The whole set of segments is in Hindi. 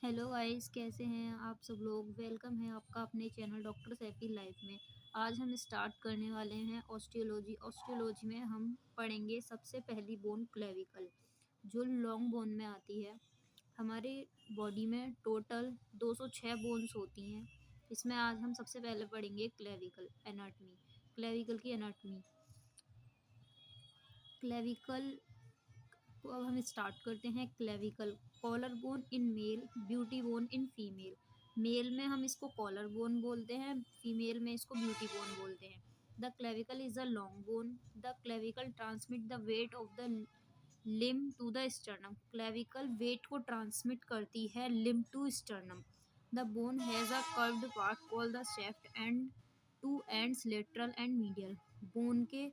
हेलो गाइस, कैसे हैं आप सब लोग। वेलकम है आपका अपने चैनल डॉक्टर सैफी लाइफ में। आज हम स्टार्ट करने वाले हैं ऑस्टियोलॉजी में हम पढ़ेंगे सबसे पहली बोन क्लेविकल, जो लॉन्ग बोन में आती है। हमारे बॉडी में टोटल 206 बोन्स होती हैं। इसमें आज हम सबसे पहले पढ़ेंगे क्लेविकल एनाटमी। क्लेविकल की एनाटमी। क्लेविकल तो अब हम स्टार्ट करते हैं। Clavicle, collar bone in male, beauty bone in female. Male में हम इसको कॉलर बोन बोलते हैं, फीमेल में इसको ब्यूटी बोन बोलते हैं। The clavicle is a long bone. The clavicle transmit the weight of the limb to the sternum. Clavicle weight को ट्रांसमिट करती है limb to sternum. The bone has a curved part called the shaft and two ends lateral end medial. Bone के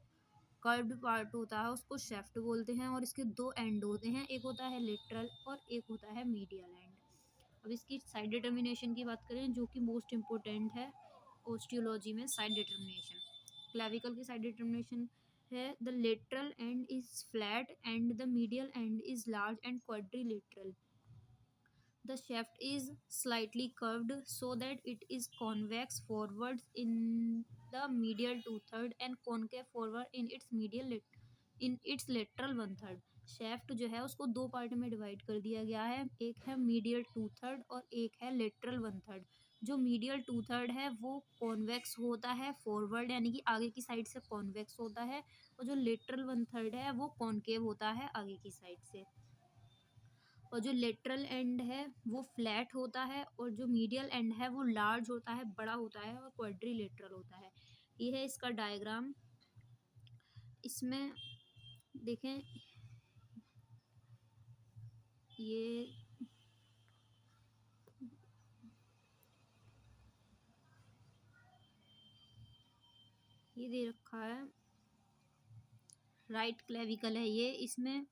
कर्व्ड पार्ट होता है उसको शेफ्ट बोलते हैं और इसके दो एंड होते हैं, एक होता है लेटरल और एक होता है मीडियल एंड। अब इसकी साइड डिटर्मिनेशन की बात करें, जो कि मोस्ट इम्पोर्टेंट है ओस्टियोलॉजी में। साइड डिटर्मिनेशन, क्लेविकल की साइड डिटर्मिनेशन है the lateral and is flat and the medial and is large and quadrilateral. The shaft is slightly curved so that it is convex forwards in the medial two-third and concave forward in its lateral one-third. shaft जो है उसको दो पार्ट में डिवाइड कर दिया गया है, एक है मीडियल टू थर्ड और एक है लेटरल वन थर्ड। जो मीडियल टू थर्ड है वो कॉन्वेक्स होता है फॉरवर्ड, यानी कि आगे की साइड से कॉन्वेक्स होता है, और जो लेटरल वन थर्ड है वो कॉनकेव होता है आगे की साइड से। और जो लेटरल एंड है वो फ्लैट होता है और जो मीडियल एंड है वो लार्ज होता है, बड़ा होता है और क्वाड्रिलेटरल होता है। ये है इसका डायग्राम। इसमें देखें, ये दे रखा है, राइट क्लेविकल है ये। इसमें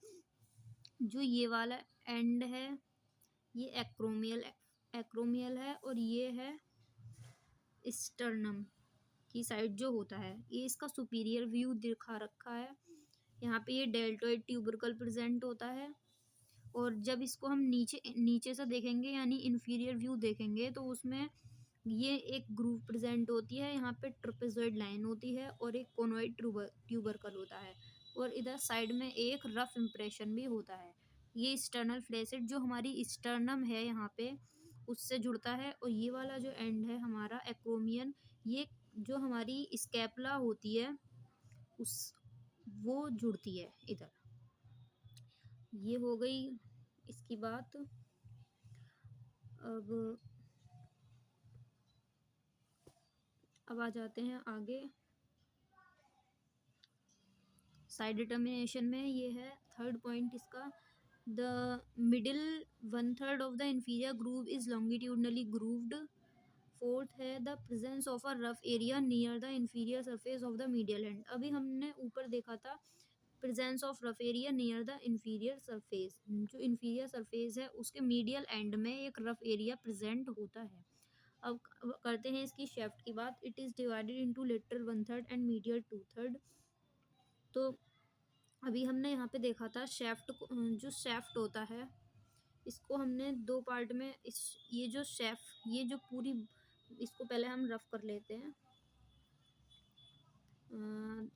जो ये वाला एंड है ये एक्रोमियल है और ये है स्टर्नम की साइड जो होता है। ये इसका सुपीरियर व्यू दिखा रखा है। यहाँ पे ये डेल्टोइड ट्यूबरकल प्रेजेंट होता है, और जब इसको हम नीचे नीचे से देखेंगे यानी इन्फीरियर व्यू देखेंगे तो उसमें ये एक ग्रूव प्रेजेंट होती है। यहाँ पे ट्रपेजॉइड लाइन होती है और एक कोनोइड ट्यूबरकल होता है, और इधर साइड में एक रफ इम्प्रेशन भी होता है। ये स्टर्नल फ्लैसेट जो हमारी स्टर्नम है यहाँ पे उससे जुड़ता है, और ये वाला जो एंड है हमारा एक्रोमियन, ये जो हमारी स्कैपुला होती है उस वो जुड़ती है इधर। ये हो गई इसकी बात। अब आ जाते हैं आगे। साइड डिटर्मिनेशन में ये है थर्ड पॉइंट इसका, the middle one third of the inferior groove is longitudinally grooved. Fourth है the presence of a rough area near the inferior surface of the medial end. अभी हमने ऊपर देखा था presence of rough area near the inferior surface, जो इंफीरियर सरफेस है उसके मीडियल एंड में एक रफ एरिया प्रेजेंट होता है। अब करते हैं इसकी शेफ्ट की बात। It is divided into lateral one third and medial two third. तो अभी हमने यहाँ पे देखा था शेफ्ट को, जो शेफ्ट होता है इसको हमने दो पार्ट में ये जो ये जो पूरी, इसको पहले हम रफ कर लेते हैं।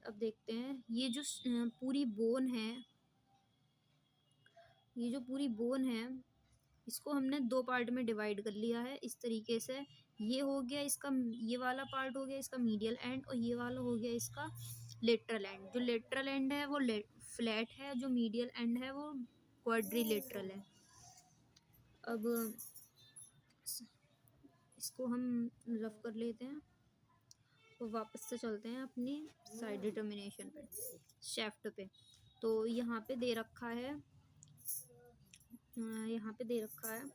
अब देखते हैं ये जो पूरी बोन है, ये जो पूरी बोन है इसको हमने दो पार्ट में डिवाइड कर लिया है इस तरीके से। ये हो गया इसका, ये वाला पार्ट हो गया इसका मीडियल एंड, और ये वाला हो गया इसका लेटरल एंड। जो लेटरल एंड है वो फ्लैट है, जो मीडियल एंड है वो क्वाड्रिलेटरल है। अब इसको हम रफ कर लेते हैं तो वापस से चलते हैं अपनी साइड डिटर्मिनेशन पे, शेफ्ट पे। तो यहाँ पे दे रखा है, यहाँ पे दे रखा है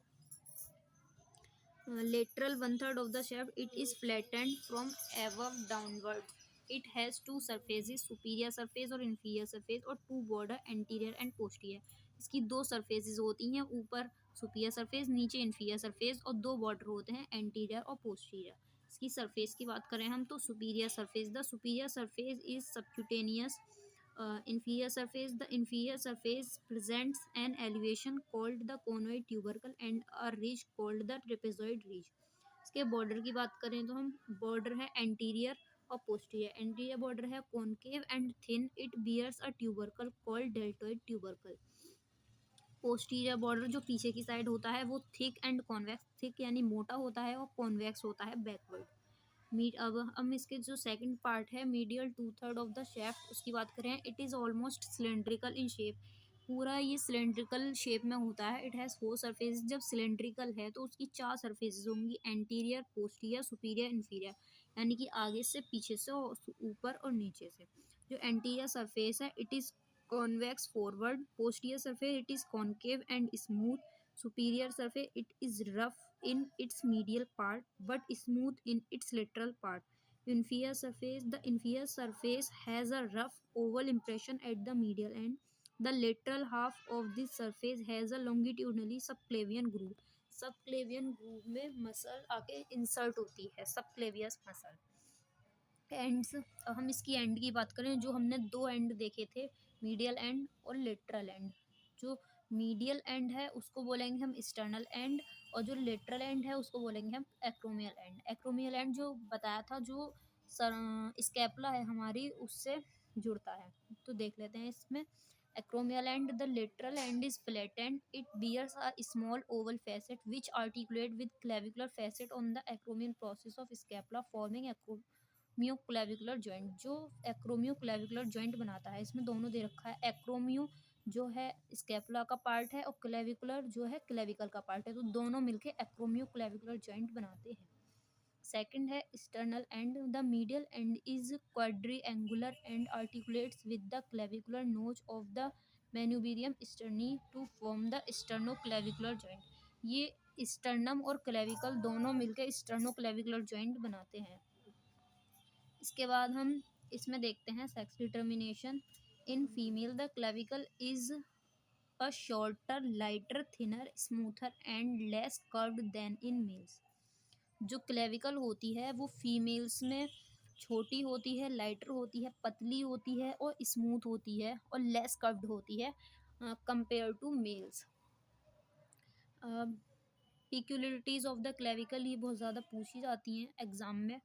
lateral one third of the shaft, it is flattened from above downward. It has two surfaces, superior surface और inferior surface, और two border anterior and posterior. इसकी दो surfaces होती हैं, ऊपर superior surface नीचे inferior surface, और दो border होते हैं anterior और posterior। इसकी surface की बात करें हम तो superior surface, the superior surface is subcutaneous inferior surface presents an elevation called the conoid tubercle and a ridge called the trapezoid ridge. इसके बॉर्डर की बात करें तो हम बॉर्डर है एंटीरियर और पोस्टीरियर. एंटीरियर बॉर्डर है concave and thin, it bears a tubercle called deltoid tubercle. Posterior border जो पीछे की साइड होता है वो थिक एंड कॉन्वेक्स, थिक यानी मोटा होता है और कॉन्वेक्स होता है बैकवर्ड. मीड अब हम इसके जो सेकंड पार्ट है मीडियल 2/3 ऑफ द शेफ्ट, उसकी बात करें. It is almost cylindrical in shape. पूरा ये सिलेंड्रिकल शेप में होता है. It has 4 surface. जब सिलेंड्रिकल है तो उसकी 4 सरफेसेस होंगी, एंटीरियर, पोस्टीरियर, सुपीरियर, इन्फीरियर, यानी कि आगे से, पीछे से और ऊपर और नीचे से. जो एंटीरियर सरफेस है it is convex forward. Posterior surface it is concave and smooth. superior surface it is rough in its medial part but smooth in its lateral part. The inferior surface has a rough oval impression at the medial end. The lateral half of this surface has a longitudinally subclavian groove. subclavian groove में मसल आके इंसर्ट होती है, subclavius muscle. एंड्स, हम इसकी एंड की बात करें, जो हमने दो एंड देखे थे, मीडियल एंड और लेटरल एंड. जो मीडियल एंड है उसको बोलेंगे हम एक्सटर्नल एंड, और जो लेटरल एंड है उसको बोलेंगे हम एक्रोमियल एंड. एक्रोमियल एंड जो बताया था, जो स्कैपुला है हमारी उससे जुड़ता है, तो देख लेते हैं इसमें. acromial end, the lateral end is flattened. It bears a small oval facet which articulate with clavicular facet on the acromial process of scapula, forming acromioclavicular joint. जो acromioclavicular joint बनाता है, इसमें दोनों दे रखा है. acromio जो है स्कैपुला का पार्ट है और क्लेविकुलर जो है क्लेविकल का पार्ट है, तो दोनों मिलके acromioclavicular joint बनाते हैं. सेकंड है external end. The medial end is quadriangular and articulates with the clavicular notch of the manubrium sterni to form the sternoclavicular joint. ये स्टर्नम और क्लेविकल दोनों मिलकर स्टर्नोक्लेविकुलर जॉइंट बनाते हैं. इसके बाद हम इसमें देखते हैं sex determination. In female the clavicle is a shorter, lighter, thinner, smoother and less curved than in males. जो क्लेविकल होती है वो फीमेल्स में छोटी होती है, लाइटर होती है, पतली होती है और स्मूथ होती है और लेस कर्व्ड होती है compare to males. Peculiarities of the clavicle ये बहुत ज़्यादा पूछी जाती हैं एग्जाम में.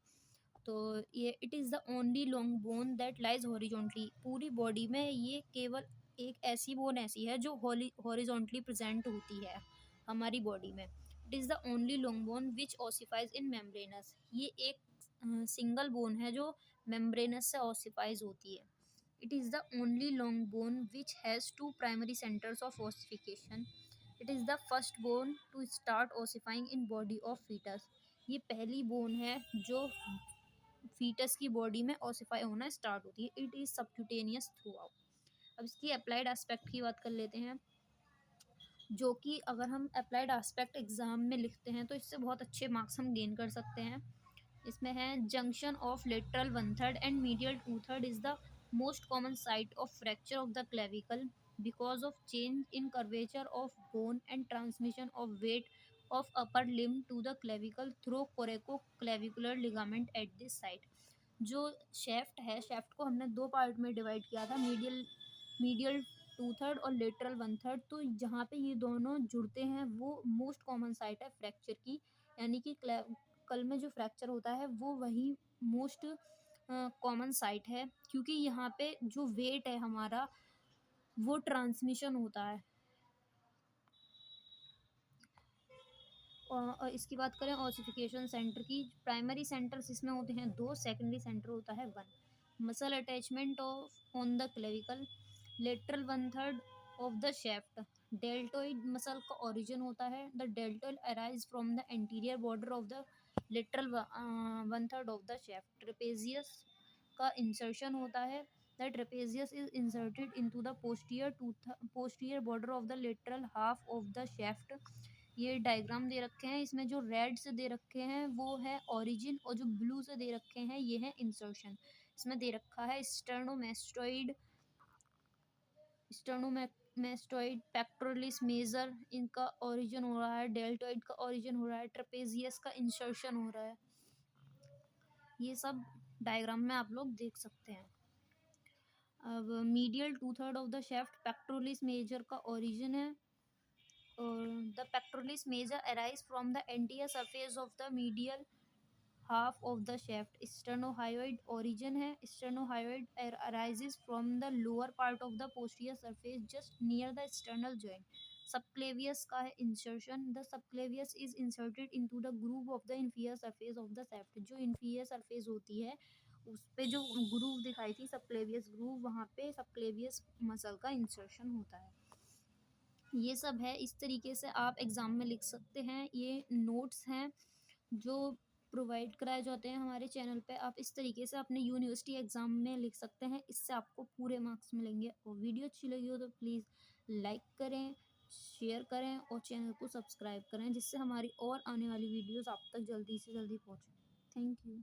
तो ये it is the only long bone that lies horizontally. पूरी बॉडी में ये केवल एक ऐसी बोन ऐसी है जो हॉरिजॉन्टली प्रेजेंट होती है हमारी बॉडी में. It is the only long bone which ossifies in membranous. ये एक सिंगल बोन है जो मेम्ब्रेनस से ऑसिफाइज होती है. It is the only long bone which has two primary centres of ossification. It is the first bone to start ossifying in body of foetus. ये पहली बोन है जो फीटस की बॉडी में ऑसिफाई होना स्टार्ट होती है. It is subcutaneous through out. अब इसकी अप्लाइड एस्पेक्ट की बात कर लेते हैं, जो कि अगर हम अप्लाइड एस्पेक्ट एग्जाम में लिखते हैं तो इससे बहुत अच्छे मार्क्स हम गेन कर सकते हैं. इसमें है junction of lateral 1/3 and medial 2/3 is the most common site of fracture of the clavicle because of change in curvature of bone and transmission of weight of upper limb to the clavicle through coraco-clavicular ligament at this site. जो शेफ्ट है, शेफ्ट को हमने दो पार्ट में डिवाइड किया था, मीडियल 2/3 और लेटरल 1/3. तो जहाँ पे ये दोनों जुड़ते हैं वो मोस्ट कॉमन साइट है फ्रैक्चर की, यानी कि क्लेविकल में जो फ्रैक्चर होता है वो वही मोस्ट कॉमन साइट है, क्योंकि यहाँ पे जो वेट है हमारा वो ट्रांसमिशन होता है. और इसकी बात करें ऑसिफिकेशन सेंटर की, प्राइमरी सेंटर्स इसमें होते हैं 2, सेकेंडरी सेंटर होता है 1. Muscle attachment of on the clavicle. Lateral 1/3 of the shaft. Deltoid muscle का ओरिजिन होता है. The deltoid arise from the anterior border of the lateral 1/3 of the shaft. Trapezius का इंसर्शन होता है. The trapezius is inserted into the posterior border of the lateral half of the shaft. ये डायग्राम दे रखे हैं, इसमें जो रेड से दे रखे हैं वो है ओरिजिन और जो ब्लू से दे रखे हैं ये है इंसर्शन. इसमें दे रखा है स्टर्नोमेस्टोइड, पेक्टोरलिस मेजर, इनका ओरिजिन हो रहा है. डेल्टोइड का ओरिजिन हो रहा है. ट्रेपेजियस का इंसर्शन हो रहा है. ये सब डायग्राम में आप लोग देख सकते हैं. अब medial 2/3 of the shaft pectoralis major का ओरिजिन है, और the pectoralis major arise from the anterior surface of the medial half of the shaft. Sternohyoid origin है, sternohyoid arises from the lower part of the posterior surface just near the sternal joint. Subclavius का है insertion, the subclavius is inserted into the groove of the inferior surface of the shaft. जो इंफीरियर सरफेस होती है उस पे जो ग्रूव दिखाई थी सबक्लेवियस ग्रूव, वहाँ पे सबक्लेवियस मसल का इंसर्शन होता है। ये सब है, इस तरीके से आप एग्ज़ाम में लिख सकते हैं। ये नोट्स हैं जो प्रोवाइड कराए जाते हैं हमारे चैनल पे। आप इस तरीके से अपने यूनिवर्सिटी एग्ज़ाम में लिख सकते हैं, इससे आपको पूरे मार्क्स मिलेंगे। और वीडियो अच्छी लगी हो तो प्लीज़ लाइक करें, शेयर करें और चैनल को सब्सक्राइब करें, जिससे हमारी और आने वाली वीडियोस आप तक जल्दी से जल्दी पहुँचे। Thank you.